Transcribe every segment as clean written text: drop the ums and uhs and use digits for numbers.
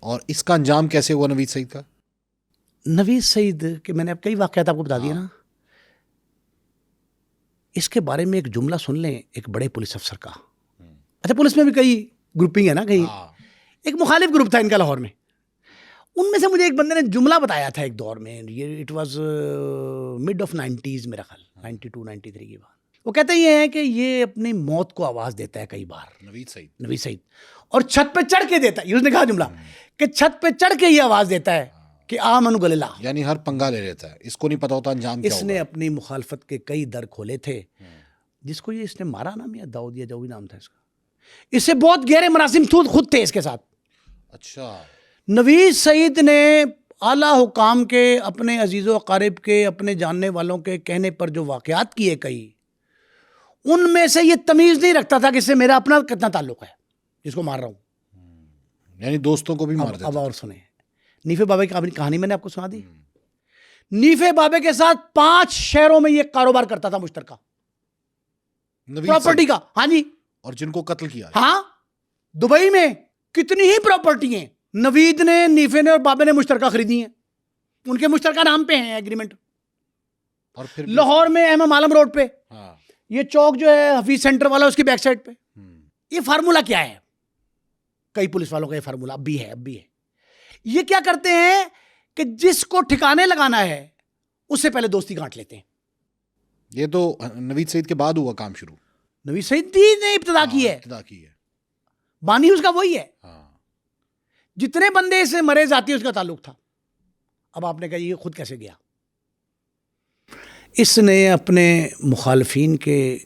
اور اس کا انجام کیسے ہوا نوید سعید کا؟ نوید سعید کے میں نے اب کئی واقعات آپ کو بتا دیے نا. اس کے بارے میں ایک جملہ سن لیں ایک بڑے پولیس افسر کا. اچھا پولیس میں بھی کئی گروپنگ ہے نا, کئی ایک مخالف گروپ تھا ان کا لاہور میں. ان میں سے مجھے ایک بندے نے جملہ بتایا تھا ایک دور میں, یہ it was mid of 90s میرا خیال 92 93 کی بات. وہ کہتے یہ ہیں کہ یہ اپنی موت کو آواز دیتا ہے کئی بار نوید سعید, اور چھت پہ چڑھ کے دیتا ہے. اس نے کہا جملہ کہ چھت پہ چڑھ کے یہ آواز دیتا ہے کہ آمن گللہ, یعنی ہر پنگا لے لیتا ہے, اس کو نہیں پتا ہوتا انجام کیا ہوگا. اس نے اپنی مخالفت کے کئی در کھولے تھے. جس کو یہ اس نے مارا نا, میاں داؤد یا جوی نام تھا اس کا, اس سے بہت گہرے مراسم خود تھے اس کے ساتھ. اچھا. نوید سعید نے اعلیٰ حکام کے, اپنے عزیز و اقارب کے, اپنے جاننے والوں کے کہنے پر جو واقعات کیے کئی, ان میں سے یہ تمیز نہیں رکھتا تھا کہ اس سے میرا اپنا کتنا تعلق ہے جس کو مار رہا ہوں. یعنی دوستوں کو بھی مار دیتا. اب اور سنیں, نیفے بابے کی کہانی میں نے آپ کو سنا دی. نیفے بابے کے ساتھ 5 شہروں میں یہ کاروبار کرتا تھا مشترکہ پراپرٹی کا. ہاں جی. اور جن کو قتل کیا. ہاں, دبئی میں کتنی ہی پراپرٹی ہیں نوید نے, نیفے نے اور بابے نے مشترکہ خریدی ہیں. ان کے مشترکہ نام پہ ہیں ایگریمنٹ. اور پھر لاہور میں احمد عالم روڈ پہ, یہ چوک جو ہے حفیظ سینٹر والا, اس کی بیک سائڈ پہ. یہ فارمولا کیا ہے, کئی پولیس والوں کا یہ فارمولا اب بھی ہے. یہ کیا کرتے ہیں کہ جس کو ٹھکانے لگانا ہے اس سے پہلے دوستی گانٹ لیتے ہیں. یہ تو نوید سعید کے بعد ہوا کام شروع. نوید سعید نے ابتدا کی ہے, بانی اس کا وہی ہے. جتنے بندے سے مرے ذاتی اس کا تعلق تھا. اب آپ نے کہا یہ خود کیسے گیا. اس نے اپنے مخالفین کے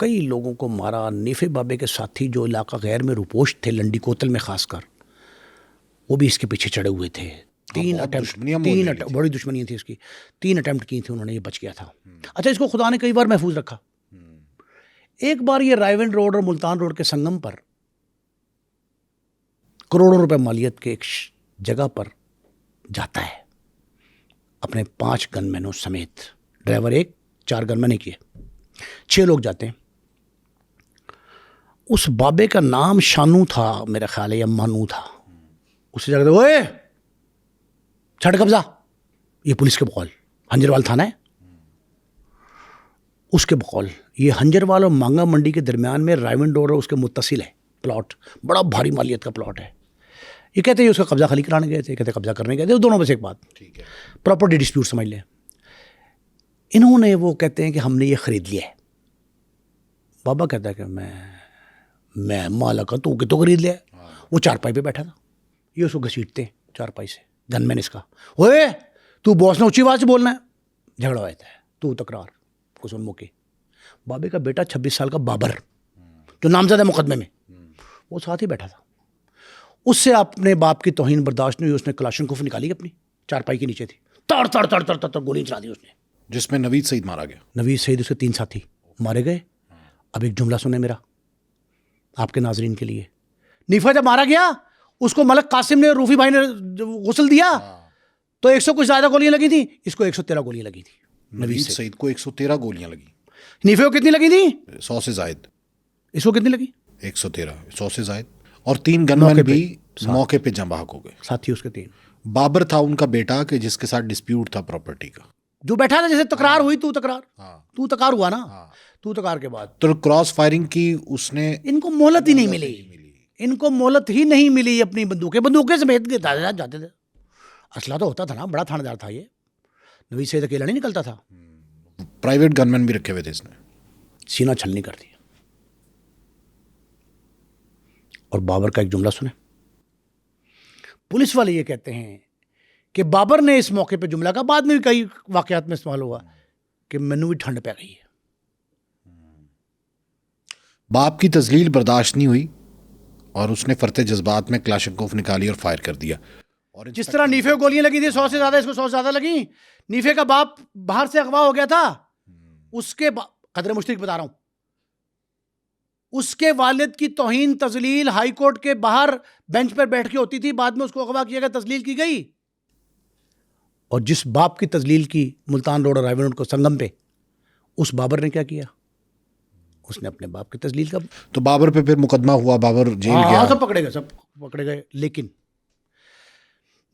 کئی لوگوں کو مارا. نیفے بابے کے ساتھی جو علاقہ غیر میں روپوش تھے, لنڈی کوتل میں خاص کر, وہ بھی اس کے پیچھے چڑھے ہوئے تھے. 3 اٹیمپٹ, بڑی دشمنیاں تھی اس کی. 3 اٹیمپٹ کی تھی انہوں نے, یہ بچ گیا تھا. اچھا, اس کو خدا نے کئی بار محفوظ رکھا. ایک بار یہ رائیونڈ روڈ اور ملتان روڈ کے سنگم پر کروڑوں روپے مالیت کے ایک جگہ پر جاتا ہے اپنے 5 گن مینوں سمیت. ڈرائیور 1, 4 گن مین کیے, 6 لوگ جاتے ہیں. اس بابے کا نام شانو تھا میرا خیال ہے, یا مانو تھا. اسے جگہ اوئے چھڑ قبضہ, یہ پولیس کے بقول ہنجروال تھانہ ہے. اس کے بقول یہ ہنجروال اور مانگا منڈی کے درمیان میں رائیونڈ روڈ اور اس کے متصل ہے پلاٹ, بڑا بھاری مالیت کا پلاٹ ہے. یہ کہتے ہیں اس کا قبضہ خالی کرانے گئے تھے, کہتے قبضہ کرنے گئے تھے. دونوں میں سے ایک بات, پراپرٹی ڈسپیوٹ سمجھ لیں. انہوں نے, وہ کہتے ہیں کہ ہم نے یہ خرید لیا ہے. بابا کہتا ہے کہ میں مالک ہوں, تو کہ تو خرید لیا. وہ چارپائی پہ بیٹھا تھا, یہ اس کو گھسیٹتے ہیں چارپائی سے. گن مین اس کا, اوے تو باس نے اونچی آواز سے بولنا ہے. جھگڑا ہوتا ہے, تو تکرار کو سن موقع. بابے کا بیٹا 26 سال کا بابر, جو نامزد ہے مقدمے میں, وہ ساتھ ہی بیٹھا تھا. اس سے اپنے باپ کی توہین برداشت نہیں ہوئی, اس نے کلاشنکوف نکالی اپنی, چارپائی کے نیچے تھی, تڑ تڑ تڑ تڑ تڑ گولی چلا دی اس نے, جس میں نوید سعید مارا گیا. نوید سعید اس کے 3 ساتھی مارے گئے. اب ایک جملہ سنیں میرا آپ کے ناظرین کے لیے. نیفا جب مارا گیا, اس کو ملک قاسم نے, روفی بھائی نے غسل دیا, تو 100 کچھ زیادہ گولیاں لگی تھی, اس کو 113 گولیاں لگی تھی. نوید سعید کو 113 گولیاں لگی. نیفے کو کتنی لگی تھی؟ 100 سے زائد. اس کو کتنی لگی؟ 113, 100 سے زائد. اور 3 گن مین بھی موقع پہ جاں بحق ہو گئے, ساتھی اس کے 3. بابر تھا ان کا بیٹا کہ جس کے ساتھ ڈسپیوٹ تھا پراپرٹی کا, جو بیٹھا تھا, جیسے تکرار ہوئی, تو تکرار ہوا نا. تو تکرار کے بعد تو کراس فائرنگ کی اس نے. ان کو مہلت ہی نہیں ملی, ان کو مہلت ہی نہیں ملی. اپنی بندوقیں سمیت کے جاتے تھے. اسلحہ تو ہوتا تھا نا, بڑا تھانہ دار تھا یہ. نوید سعید اکیلا نہیں نکلتا تھا, پرائیویٹ گن مین بھی رکھے ہوئے تھے اس نے. سینہ چھلنی کر دیا. اور بابر کا ایک جملہ سنیں. پولیس والے یہ کہتے ہیں کہ بابر نے اس موقع پہ جملہ کا, بعد میں بھی کئی واقعات میں استعمال ہوا, کہ مینوں بھی ٹھنڈ پہ گئی ہے. باپ کی تذلیل برداشت نہیں ہوئی اور اس نے فرط جذبات میں کلاشنکوف نکالی اور فائر کر دیا. اور جس طرح نیفے کو گولیاں لگی تھی 100 سے زیادہ, اس کو 100 سے زیادہ لگیں. نیفے کا باپ باہر سے اغوا ہو گیا تھا, اس کے قدر مشترک بتا رہا ہوں, اس کے والد کی توہین تذلیل ہائی کورٹ کے باہر بینچ پر بیٹھ کے ہوتی تھی. بعد میں اس کو اغوا کیا گیا, تذلیل کی گئی. اور جس باپ کی تذلیل کی ملتان روڈ اور رائیونڈ روڈ کو سنگم پہ, اس بابر نے کیا کیا, اس نے اپنے باپ کی تذلیل کا. تو بابر پہ پھر مقدمہ ہوا, بابر جیل گیا, سب پکڑے گئے, لیکن